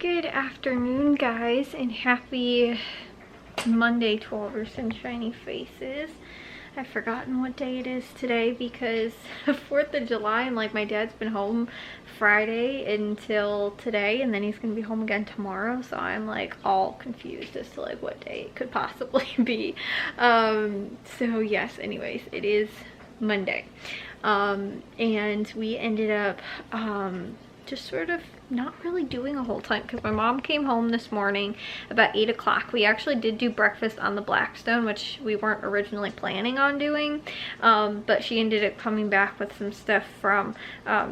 Good afternoon, guys, and happy Monday to all our sunshiny faces. I've forgotten what day it is today because 4th of July, and like my dad's been home Friday until today, and then he's gonna be home again tomorrow, so I'm like all confused as to like what day it could possibly be. So yes, anyways, it is Monday, and we ended up just sort of not really doing a whole ton because my mom came home this morning about 8 o'clock. We actually did do breakfast on the Blackstone, which we weren't originally planning on doing, but she ended up coming back with some stuff from,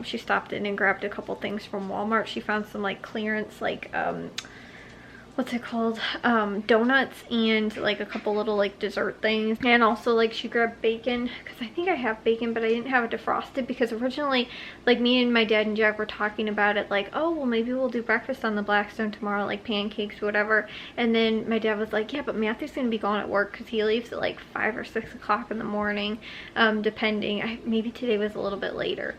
she stopped in and grabbed a couple things from Walmart. She found some like clearance, like what's it called, donuts and like a couple little like dessert things, and also like she grabbed bacon because I think I have bacon but I didn't have it defrosted because originally like me and my dad and Jack were talking about it like, oh well, maybe we'll do breakfast on the Blackstone tomorrow, like pancakes, whatever. And then my dad was like, yeah, but Matthew's gonna be gone at work because he leaves at like 5 or 6 o'clock in the morning, depending. Maybe today was a little bit later,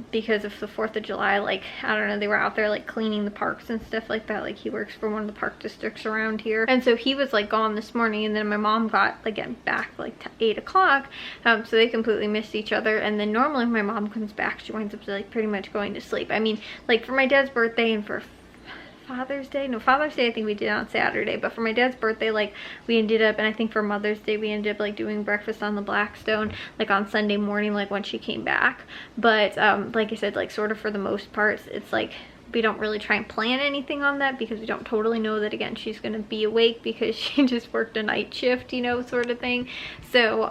because of the 4th of July, like I don't know, they were out there like cleaning the parks and stuff like that. Like he works for one of the park districts around here, and so he was like gone this morning, and then my mom got again back like 8 o'clock, so they completely missed each other. And then normally when my mom comes back, she winds up like pretty much going to sleep. I mean, like for my dad's birthday and for Father's Day I think we did on Saturday, but for my dad's birthday, like we ended up, and I think for Mother's Day we ended up like doing breakfast on the Blackstone like on Sunday morning, like when she came back. But like I said, like sort of for the most part, it's like we don't really try and plan anything on that because we don't totally know that again she's gonna be awake because she just worked a night shift, you know, sort of thing. So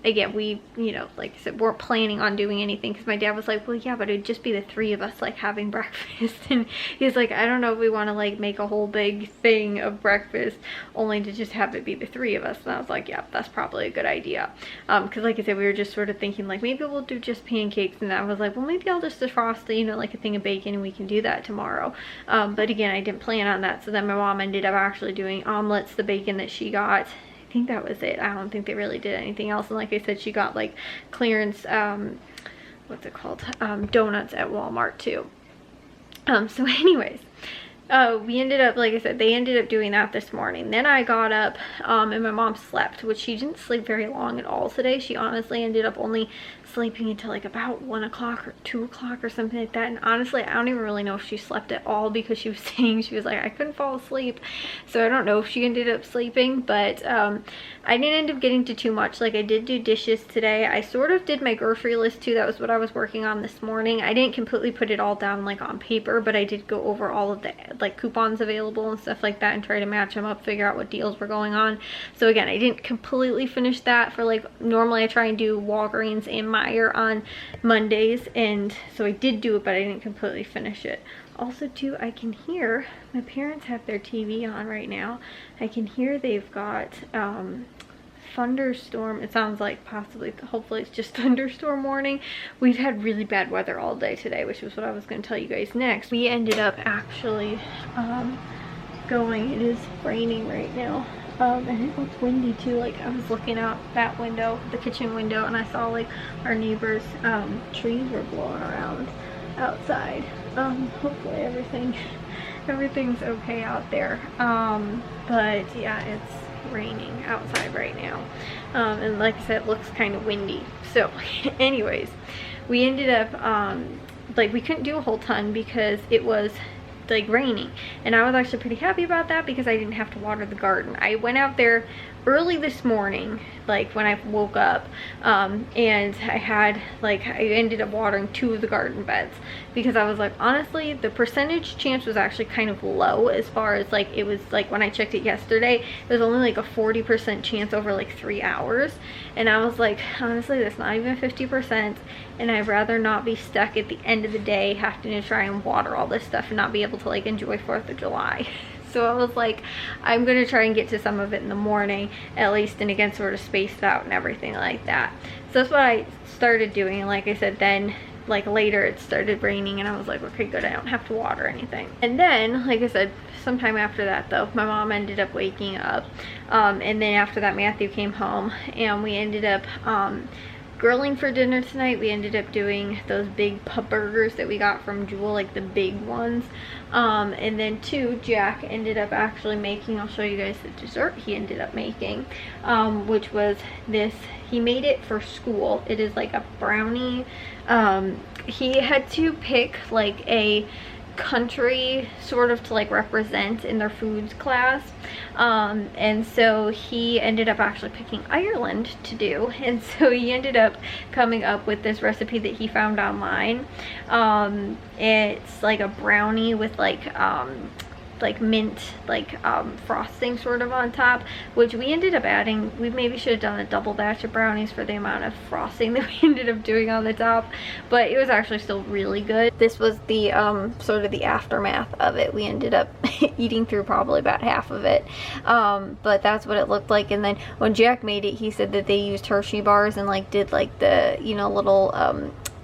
again, we, you know, like I said, weren't planning on doing anything because my dad was like, well yeah, but it'd just be the 3 of us like having breakfast. And he's like, I don't know if we want to like make a whole big thing of breakfast only to just have it be the 3 of us. And I was like, yeah, that's probably a good idea, because like I said, we were just sort of thinking like maybe we'll do just pancakes, and I was like, well maybe I'll just defrost, you know, like a thing of bacon, and we can do that tomorrow. But again, I didn't plan on that, so then my mom ended up actually doing omelets, the bacon that she got. I think that was it. I don't think they really did anything else. And like I said, she got like clearance, what's it called, donuts at Walmart too. So anyways, we ended up, like I said, they ended up doing that this morning. Then I got up, and my mom slept, which she didn't sleep very long at all today. She honestly ended up only sleeping until like about 1 o'clock or 2 o'clock or something like that. And honestly, I don't even really know if she slept at all because she was saying, she was like, I couldn't fall asleep. So I don't know if she ended up sleeping, but I didn't end up getting to too much. Like I did do dishes today. I sort of did my grocery list too. That was what I was working on this morning. I didn't completely put it all down like on paper, but I did go over all of the like coupons available and stuff like that and try to match them up, figure out what deals were going on. So again, I didn't completely finish that. For like, normally I try and do Walgreens and Meijer on Mondays, and so I did do it, but I didn't completely finish it. Also too, I can hear my parents have their TV on right now. I can hear they've got Thunderstorm. It sounds like possibly, hopefully it's just Thunderstorm warning. We've had really bad weather all day today, which was what I was going to tell you guys next. We ended up actually going, it is raining right now, and it's windy too. Like I was looking out that window, the kitchen window, and I saw like our neighbors' trees were blowing around outside. Hopefully everything's okay out there, but yeah, it's raining outside right now, and like I said, it looks kind of windy. So anyways, we ended up like we couldn't do a whole ton because it was like raining, and I was actually pretty happy about that because I didn't have to water the garden. I went out there early this morning, like when I woke up, and I had like, I ended up watering 2 of the garden beds because I was like, honestly, the percentage chance was actually kind of low as far as like, it was like when I checked it yesterday, it was only like a 40% chance over like 3 hours. And I was like, honestly, that's not even 50%, and I'd rather not be stuck at the end of the day having to try and water all this stuff and not be able to like enjoy 4th of July. So I was like, I'm gonna try and get to some of it in the morning at least, and again sort of spaced out and everything like that. So that's what I started doing, and like I said, then like later it started raining, and I was like, okay, good, I don't have to water anything. And then, like I said, sometime after that though, my mom ended up waking up, and then after that Matthew came home, and we ended up grilling for dinner tonight. We ended up doing those big pub burgers that we got from Jewel, like the big ones. And then two, Jack ended up actually making, I'll show you guys the dessert he ended up making, which was this. He made it for school. It is like a brownie. He had to pick like a country sort of to like represent in their foods class, and so he ended up actually picking Ireland to do, and so he ended up coming up with this recipe that he found online. It's like a brownie with like mint frosting sort of on top, which we ended up adding. We maybe should have done a double batch of brownies for the amount of frosting that we ended up doing on the top, but it was actually still really good. This was the sort of the aftermath of it. We ended up eating through probably about half of it, but that's what it looked like. And then when Jack made it, he said that they used Hershey bars and like did like the, you know, little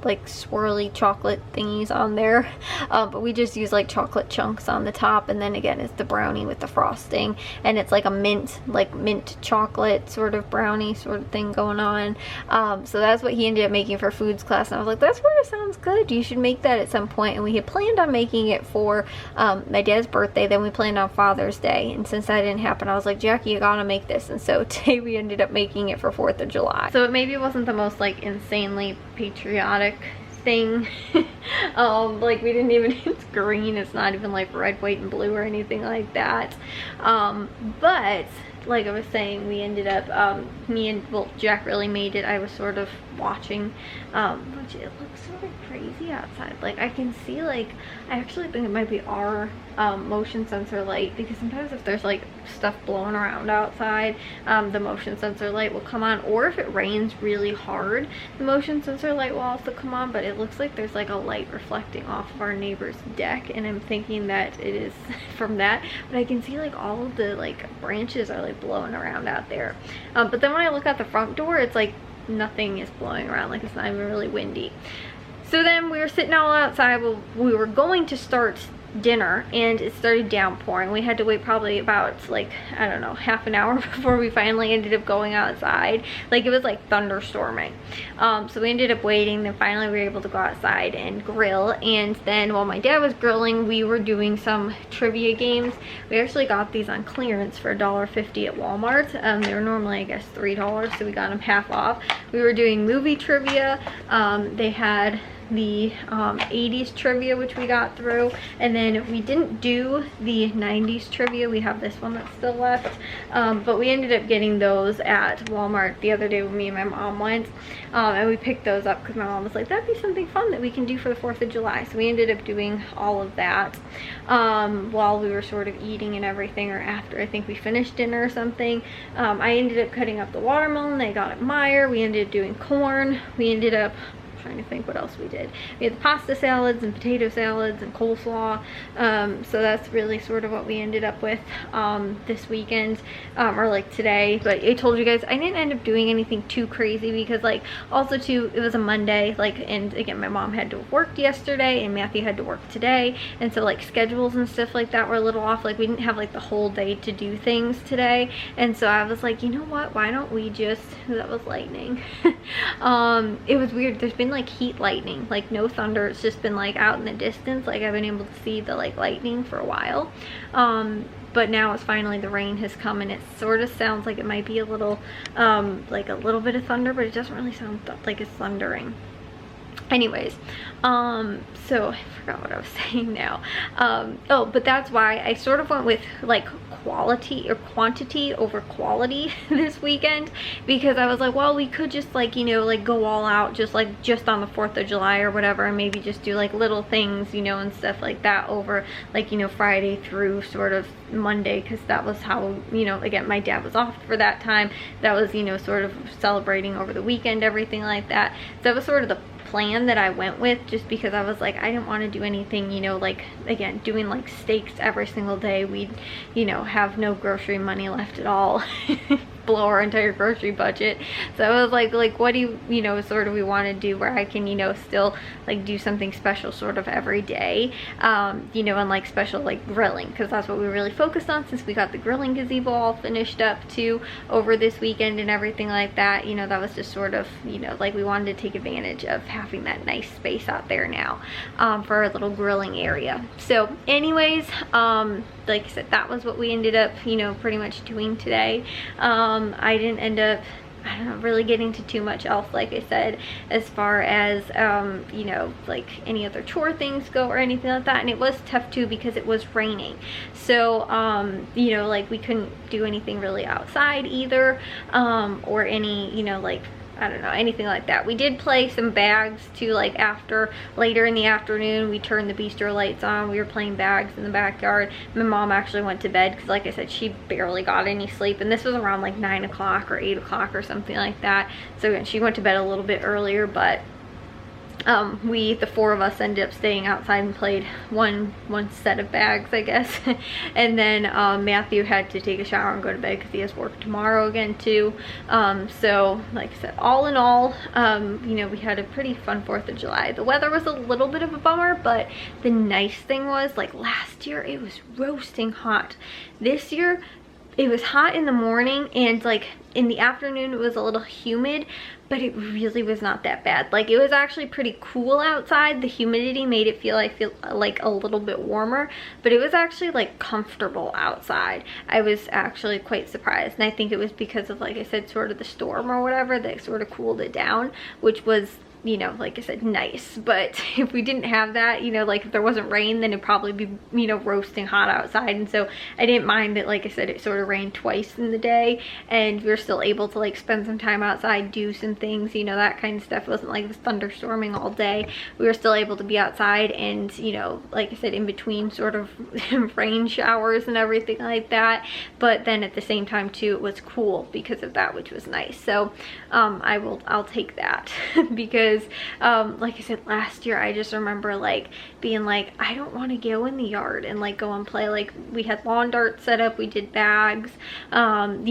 like swirly chocolate thingies on there, but we just use like chocolate chunks on the top, and then again it's the brownie with the frosting, and it's like a mint chocolate sort of brownie sort of thing going on. So that's what he ended up making for foods class, and I was like, that's where it sounds good, you should make that at some point. And we had planned on making it for my dad's birthday, then we planned on Father's Day, and since that didn't happen, I was like, Jackie, you gotta make this. And so today we ended up making it for 4th of July. So it maybe wasn't the most like insanely patriotic thing. Like we didn't even, it's green, it's not even like red, white, and blue or anything like that. But like I was saying, we ended up, well, Jack really made it. I was sort of watching, which it looks sort of crazy outside. Like I can see, like, I actually think it might be our motion sensor light, because sometimes if there's like stuff blowing around outside, the motion sensor light will come on, or if it rains really hard, the motion sensor light will also come on. But it looks like there's like a light reflecting off of our neighbor's deck, and I'm thinking that it is from that, but I can see like all of the like branches are like blowing around out there. But then when I look out the front door, it's like nothing is blowing around, like it's not even really windy. So then we were sitting all outside. Well, we were going to start dinner and it started downpouring. We had to wait probably about like, I don't know, half an hour before we finally ended up going outside. Like it was like thunderstorming. So we ended up waiting, then finally we were able to go outside and grill. And then while my dad was grilling, we were doing some trivia games. We actually got these on clearance for $1.50 at Walmart. They were normally, I guess, $3, so we got them half off. We were doing movie trivia. They had the 80s trivia, which we got through, and then we didn't do the 90s trivia. We have this one that's still left, but we ended up getting those at Walmart the other day when me and my mom went, and we picked those up because my mom was like, that'd be something fun that we can do for the 4th of July. So we ended up doing all of that while we were sort of eating and everything, or after I think we finished dinner or something. I ended up cutting up the watermelon they got at Meyer. We ended up doing corn. We ended up trying to think what else we did. We had the pasta salads and potato salads and coleslaw. So that's really sort of what we ended up with this weekend, or like today. But I told you guys I didn't end up doing anything too crazy because like also too, it was a Monday, like, and again my mom had to work yesterday and Matthew had to work today, and so like schedules and stuff like that were a little off. Like we didn't have like the whole day to do things today, and so I was like, you know what, why don't we just, that was lightning. It was weird, there's been like heat lightning, like no thunder, it's just been like out in the distance, like I've been able to see the like lightning for a while, but now it's finally, the rain has come, and it sort of sounds like it might be a little like a little bit of thunder, but it doesn't really sound like it's thundering. Anyways, so I forgot what I was saying now. Oh, but that's why I sort of went with like quality or quantity over quality this weekend, because I was like, well, we could just like, you know, like go all out just on the 4th of July or whatever, and maybe just do like little things, you know, and stuff like that over like, you know, Friday through sort of Monday, because that was how, you know, again, my dad was off for that time. That was, you know, sort of celebrating over the weekend, everything like that. So that was sort of the plan that I went with, just because I was like, I didn't want to do anything, you know, like again doing like steaks every single day. We'd, you know, have no grocery money left at all. blow our entire grocery budget. So I was like what do you know, sort of we want to do where I can, you know, still like do something special sort of every day, you know, and like special like grilling, because that's what we really focused on since we got the grilling gazebo all finished up too over this weekend and everything like that. You know, that was just sort of, you know, like we wanted to take advantage of having that nice space out there now for our little grilling area. So anyways, like I said, that was what we ended up, you know, pretty much doing today. I didn't end up, I don't know, really getting to too much else, like I said, as far as, you know, like any other chore things go or anything like that. And it was tough too because it was raining. So, you know, like we couldn't do anything really outside either, or any, you know, like, I don't know, anything like that. We did play some bags too, like later in the afternoon, we turned the bistro lights on. We were playing bags in the backyard. My mom actually went to bed because, like I said, she barely got any sleep. And this was around like 9 o'clock or 8 o'clock or something like that. So she went to bed a little bit earlier, but the four of us ended up staying outside and played one set of bags, I guess. And then Matthew had to take a shower and go to bed because he has work tomorrow again too. So like I said, all in all, you know, we had a pretty fun 4th of July. The weather was a little bit of a bummer, but the nice thing was, like last year it was roasting hot. This year it was hot in the morning, and like in the afternoon it was a little humid, but it really was not that bad. Like it was actually pretty cool outside. The humidity made it feel like a little bit warmer, but it was actually like comfortable outside. I was actually quite surprised, and I think it was because of, like I said, sort of the storm or whatever that sort of cooled it down, which was, you know, like I said, nice. But if we didn't have that, you know, like if there wasn't rain, then it'd probably be, you know, roasting hot outside. And so I didn't mind that, like I said, it sort of rained twice in the day and we were still able to like spend some time outside, do some things, you know, that kind of stuff. It wasn't like it was thunderstorming all day. We were still able to be outside, and, you know, like I said, in between sort of rain showers and everything like that. But then at the same time too, it was cool because of that, which was nice. So I'll take that because like I said, last year I just remember like being like, I don't want to go in the yard and like go and play. Like we had lawn darts set up, we did bags, you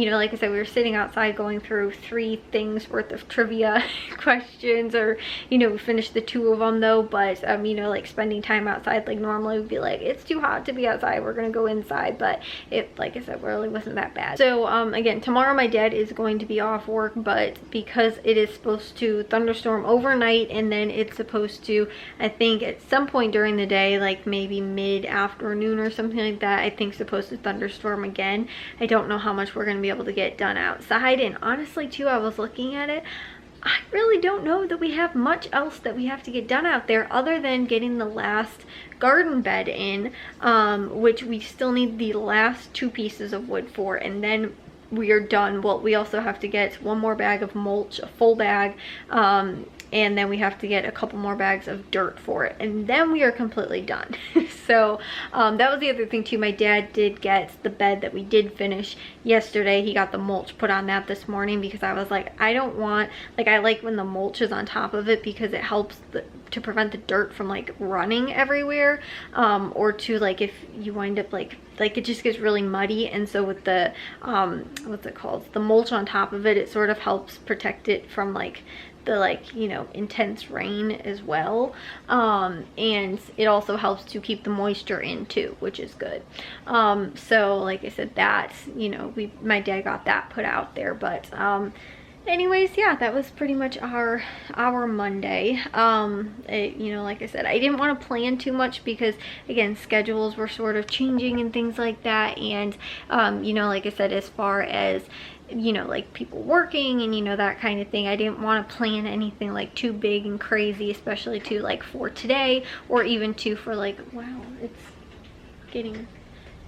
know, like I said, we were sitting outside going through 3 things worth of trivia questions, or, you know, we finished the 2 of them though. But you know, like spending time outside, like normally we'd be like, it's too hot to be outside, we're gonna go inside. But it, like I said, really wasn't that bad. So again, tomorrow my dad is going to be off work, but because it is supposed to thunderstorm overnight, and then it's supposed to, I think at some point during the day, like maybe mid-afternoon or something like that, I think supposed to thunderstorm again. I don't know how much we're going to be able to get done outside. And honestly too, I was looking at it, I really don't know that we have much else that we have to get done out there other than getting the last garden bed in, which we still need the last 2 pieces of wood for, and then we are done. Well, we also have to get 1 more bag of mulch, a full bag, and then we have to get a couple more bags of dirt for it, and then we are completely done. So that was the other thing too. My dad did get the bed that we did finish yesterday. He got the mulch put on that this morning because I was like, I don't want, like, I like when the mulch is on top of it because it helps to prevent the dirt from like running everywhere, or to like if you wind up like it just gets really muddy. And so with the what's it called, the mulch on top of it, it sort of helps protect it from like the, like, you know, intense rain as well, and it also helps to keep the moisture in too, which is good. So like I said, that, you know, my dad got that put out there. But anyways, yeah, that was pretty much our Monday. You know, like I said, I didn't want to plan too much because, again, schedules were sort of changing and things like that. And you know, like I said, as far as, you know, like people working and, you know, that kind of thing, I didn't want to plan anything like too big and crazy, especially to like for today, or even to for like, wow, it's getting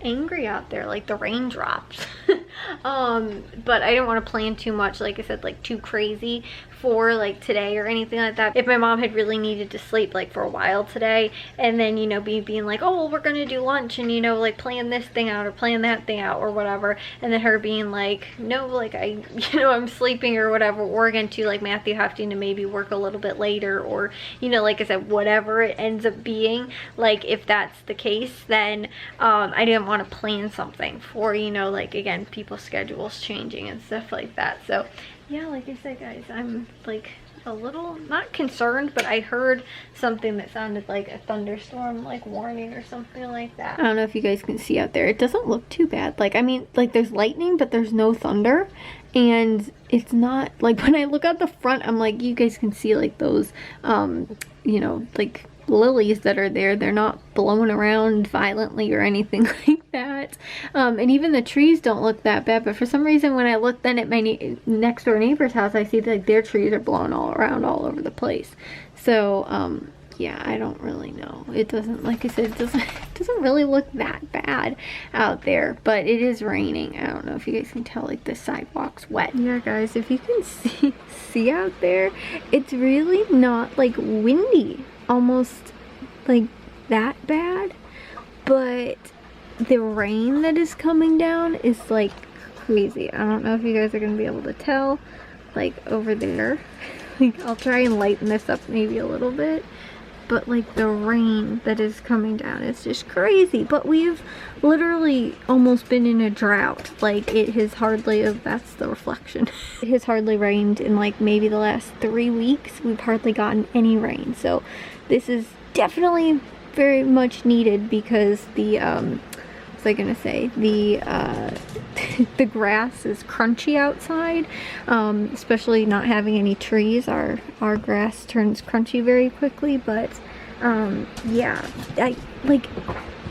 angry out there, like the raindrops. But I didn't want to plan too much, like I said, like too crazy for like today or anything like that. If my mom had really needed to sleep like for a while today, and then, you know, being like, oh, well, we're gonna do lunch and, you know, like plan this thing out or plan that thing out or whatever, and then her being like, no, like I'm sleeping or whatever, or again to like Matthew having to maybe work a little bit later, or, you know, like I said, whatever it ends up being, like if that's the case, then I didn't want to plan something for, you know, like again, people's schedules changing and stuff like that. So yeah, like I said, guys, I'm like a little not concerned, but I heard something that sounded like a thunderstorm like warning or something like that. I don't know if you guys can see out there. It doesn't look too bad. Like, I mean, like there's lightning, but there's no thunder, and it's not like, when I look out the front, I'm like, you guys can see like those you know, like lilies that are there. They're not blowing around violently or anything like that, and even the trees don't look that bad. But for some reason, when I look then at my next door neighbor's house, I see that like, their trees are blowing all around all over the place. So yeah, I don't really know. It doesn't, like I said, it doesn't really look that bad out there, but it is raining. I don't know if you guys can tell, like the sidewalk's wet. Yeah, guys, if you can see out there, it's really not like windy, almost like that bad, but the rain that is coming down is like crazy. I don't know if you guys are gonna be able to tell, like over there. Like, I'll try and lighten this up maybe a little bit, but like the rain that is coming down is just crazy. But we've literally almost been in a drought. Like, it has hardly, that's the reflection. It has hardly rained in like maybe the last 3 weeks. We've hardly gotten any rain. So this is definitely very much needed, because the what was I gonna say, the the grass is crunchy outside, especially not having any trees. Our grass turns crunchy very quickly. But yeah, I like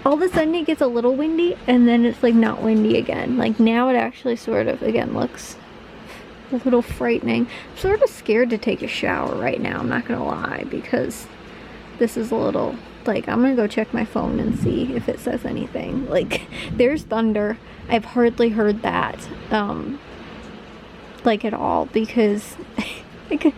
all of a sudden it gets a little windy, and then it's like not windy again. Like now it actually sort of again looks a little frightening. I'm sort of scared to take a shower right now, I'm not gonna lie, because this is a little, like, I'm gonna go check my phone and see if it says anything. Like, there's thunder. I've hardly heard that like at all, because like,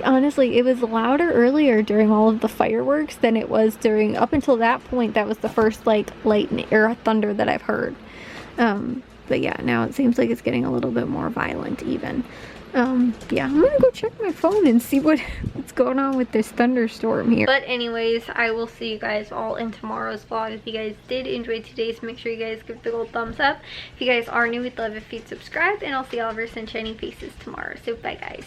honestly, it was louder earlier during all of the fireworks than it was during, up until that point. That was the first like lightning or thunder that I've heard. But yeah, now it seems like it's getting a little bit more violent even. Yeah, I'm gonna go check my phone and see what's going on with this thunderstorm here. But anyways, I will see you guys all in tomorrow's vlog. If you guys did enjoy today's, make sure you guys give the gold thumbs up. If you guys are new, we'd love if you'd subscribe, and I'll see all of our sunshiny faces tomorrow. So bye, guys.